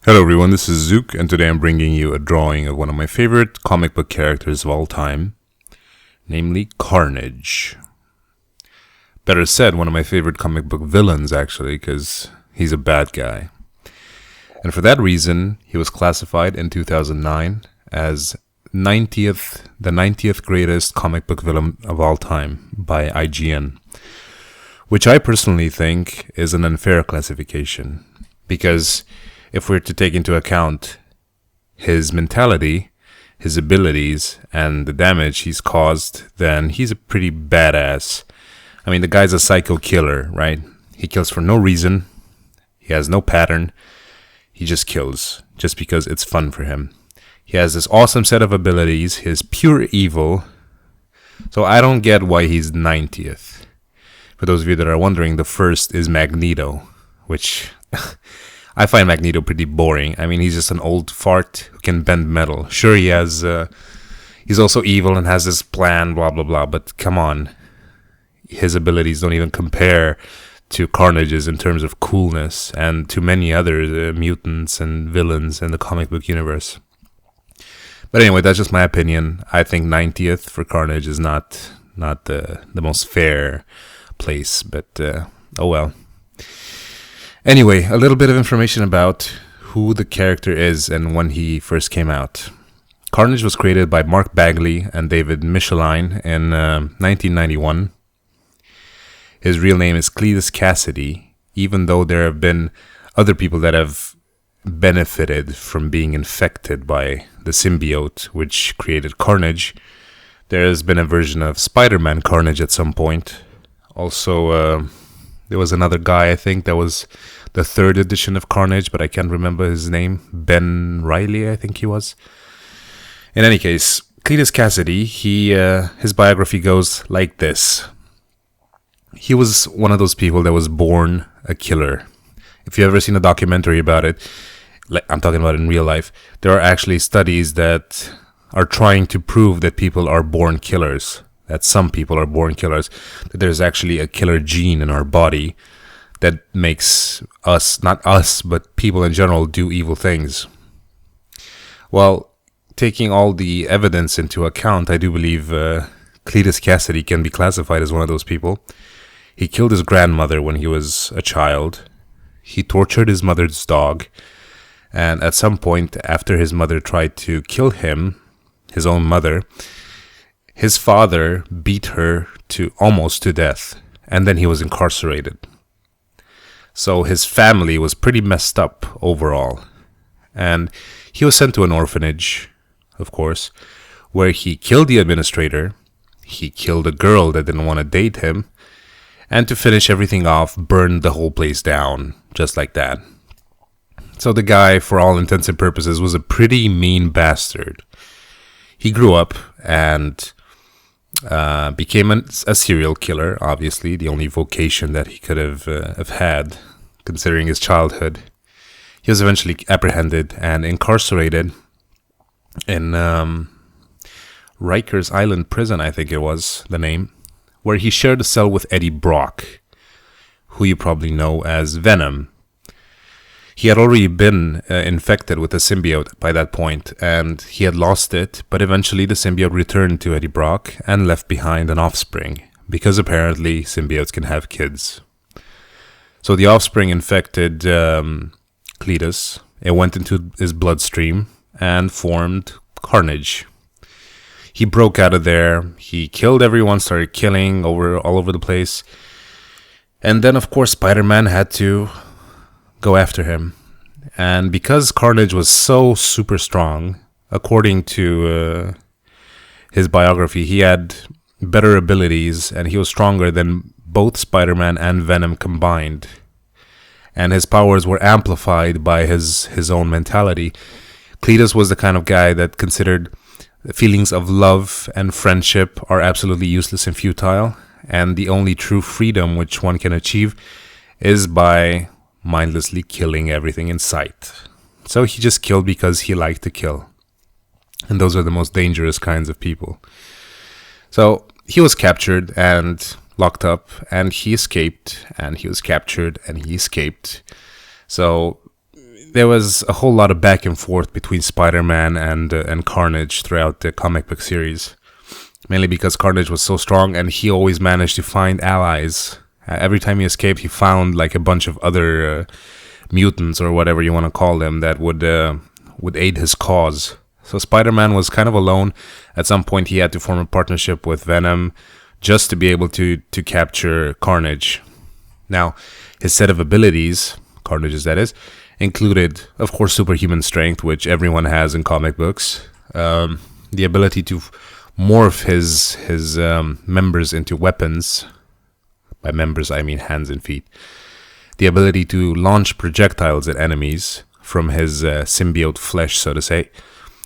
Hello everyone, this is Zooc, and today I'm bringing you a drawing of one of my favorite comic book characters of all time, namely Carnage. Better said, one of my favorite comic book villains, actually, because he's a bad guy. And for that reason, he was classified in 2009 as the 90th greatest comic book villain of all time by IGN, which I personally think is an unfair classification, because if we're to take into account his mentality, his abilities, and the damage he's caused, then he's a pretty badass. I mean, the guy's a psycho killer, right? He kills for no reason. He has no pattern. He just kills, just because it's fun for him. He has this awesome set of abilities. He's pure evil. So I don't get why he's 90th. For those of you that are wondering, the first is Magneto, which I find Magneto pretty boring. I mean, he's just an old fart who can bend metal. Sure, he's also evil and has this plan, blah, blah, blah. But come on. His abilities don't even compare to Carnage's in terms of coolness and to many other mutants and villains in the comic book universe. But anyway, that's just my opinion. I think 90th for Carnage is not the most fair place. But, oh well. Anyway, a little bit of information about who the character is and when he first came out. Carnage was created by Mark Bagley and David Michelinie in 1991. His real name is Cletus Cassidy, even though there have been other people that have benefited from being infected by the symbiote, which created Carnage. There has been a version of Spider-Man Carnage at some point. Also, there was another guy, I think, that was the third edition of Carnage, but I can't remember his name. Ben Reilly, I think he was. In any case, Cletus Cassidy, his biography goes like this. He was one of those people that was born a killer. If you've ever seen a documentary about it, I'm talking about in real life, there are actually studies that are trying to prove that people are born killers. That some people are born killers, that there's actually a killer gene in our body that makes us, not us, but people in general, do evil things. Well, taking all the evidence into account, I do believe Cletus Cassidy can be classified as one of those people. He killed his grandmother when he was a child. He tortured his mother's dog. And at some point, after his mother tried to kill him, his own mother, his father beat her almost to death, and then he was incarcerated. So his family was pretty messed up overall. And he was sent to an orphanage, of course, where he killed the administrator, he killed a girl that didn't want to date him, and to finish everything off, burned the whole place down, just like that. So the guy, for all intents and purposes, was a pretty mean bastard. He grew up and became a serial killer, obviously, the only vocation that he could have had, considering his childhood. He was eventually apprehended and incarcerated in Rikers Island Prison, I think it was the name, where he shared a cell with Eddie Brock, who you probably know as Venom. He had already been infected with the symbiote by that point, and he had lost it, but eventually the symbiote returned to Eddie Brock and left behind an offspring, because apparently symbiotes can have kids. So the offspring infected Cletus. It went into his bloodstream and formed Carnage. He broke out of there, he killed everyone, started killing all over the place, and then of course Spider-Man had to go after him. And because Carnage was so super strong, according to his biography, he had better abilities and he was stronger than both Spider-Man and Venom combined. And his powers were amplified by his own mentality. Cletus was the kind of guy that considered feelings of love and friendship are absolutely useless and futile, and the only true freedom which one can achieve is by mindlessly killing everything in sight. So he just killed because he liked to kill. And those are the most dangerous kinds of people. So he was captured and locked up, and he escaped, and he was captured and he escaped. So there was a whole lot of back and forth between Spider-Man and Carnage throughout the comic book series. Mainly because Carnage was so strong and he always managed to find allies. Every time he escaped, he found like a bunch of other mutants or whatever you want to call them that would aid his cause. So Spider-Man was kind of alone. At some point, he had to form a partnership with Venom just to be able to capture Carnage. Now, his set of abilities, Carnage's that is, included, of course, superhuman strength, which everyone has in comic books. The ability to morph his members into weapons. By members, I mean hands and feet. The ability to launch projectiles at enemies from his symbiote flesh, so to say,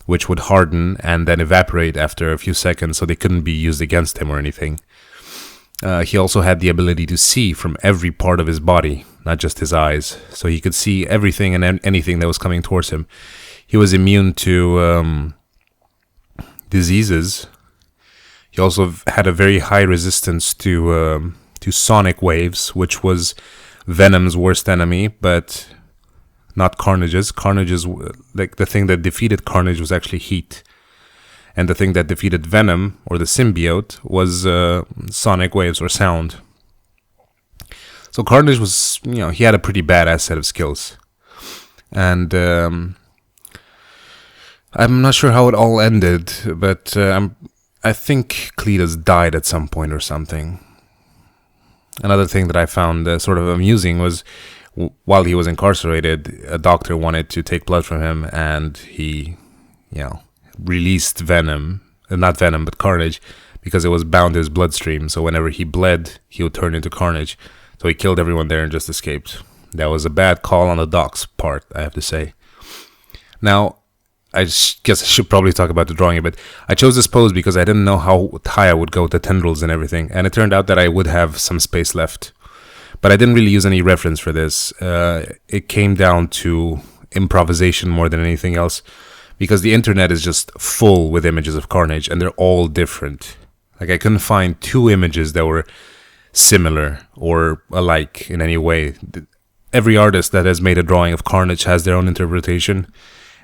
which would harden and then evaporate after a few seconds, so they couldn't be used against him or anything. He also had the ability to see from every part of his body, not just his eyes, so he could see everything and anything that was coming towards him. He was immune to diseases. He also had a very high resistance to sonic waves, which was Venom's worst enemy, but not Carnage's. Carnage's, like, the thing that defeated Carnage was actually heat. And the thing that defeated Venom, or the symbiote, was sonic waves or sound. So Carnage was, he had a pretty badass set of skills. And I'm not sure how it all ended, but I think Cletus died at some point or something. Another thing that I found sort of amusing was while he was incarcerated, a doctor wanted to take blood from him, and he, released Venom, not Venom, but Carnage, because it was bound to his bloodstream. So whenever he bled, he would turn into Carnage. So he killed everyone there and just escaped. That was a bad call on the doc's part, I have to say. Now, I guess I should probably talk about the drawing, but I chose this pose because I didn't know how high I would go with the tendrils and everything, and it turned out that I would have some space left. But I didn't really use any reference for this. It came down to improvisation more than anything else, because the internet is just full with images of Carnage, and they're all different. Like, I couldn't find two images that were similar or alike in any way. Every artist that has made a drawing of Carnage has their own interpretation.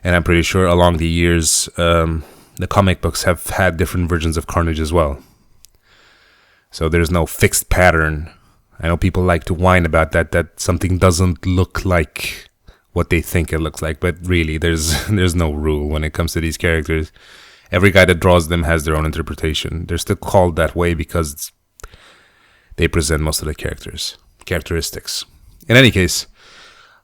And I'm pretty sure along the years, the comic books have had different versions of Carnage as well. So there's no fixed pattern. I know people like to whine about that something doesn't look like what they think it looks like. But really, there's no rule when it comes to these characters. Every guy that draws them has their own interpretation. They're still called that way because they present most of the characteristics. In any case,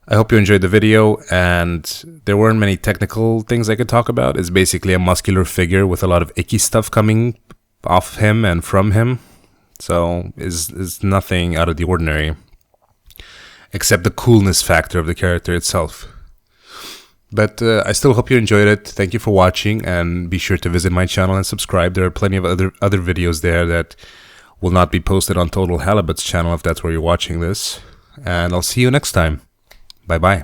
I hope you enjoyed the video, and there weren't many technical things I could talk about. It's basically a muscular figure with a lot of icky stuff coming off him and from him. So it's nothing out of the ordinary, except the coolness factor of the character itself. But I still hope you enjoyed it. Thank you for watching, and be sure to visit my channel and subscribe. There are plenty of other videos there that will not be posted on Total Halibut's channel if that's where you're watching this. And I'll see you next time. Bye-bye.